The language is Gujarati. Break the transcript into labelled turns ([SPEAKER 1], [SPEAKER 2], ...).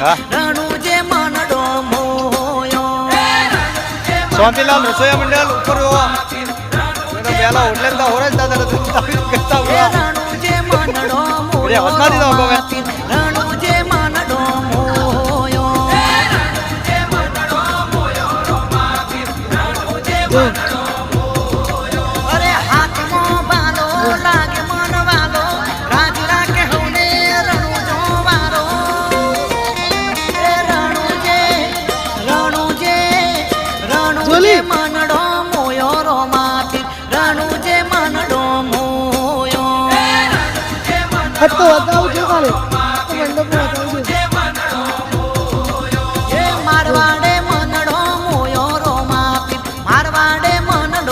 [SPEAKER 1] રણુજે મનડો મોયો
[SPEAKER 2] શાંતિલાલ રસોઈયા મંડળ ઉપર પેલા હોટલે તો હોરજ દાદા
[SPEAKER 1] રણુજે મનડો મોયો રણુજે મનડો મોયો અરે હાથમાં બાલો લાગે મનવાલો રાજ રાખે હોને રણુજો વારો રણુજે મનડો મોયો રોમાથી રણુજે મનડો મોયો
[SPEAKER 3] હતો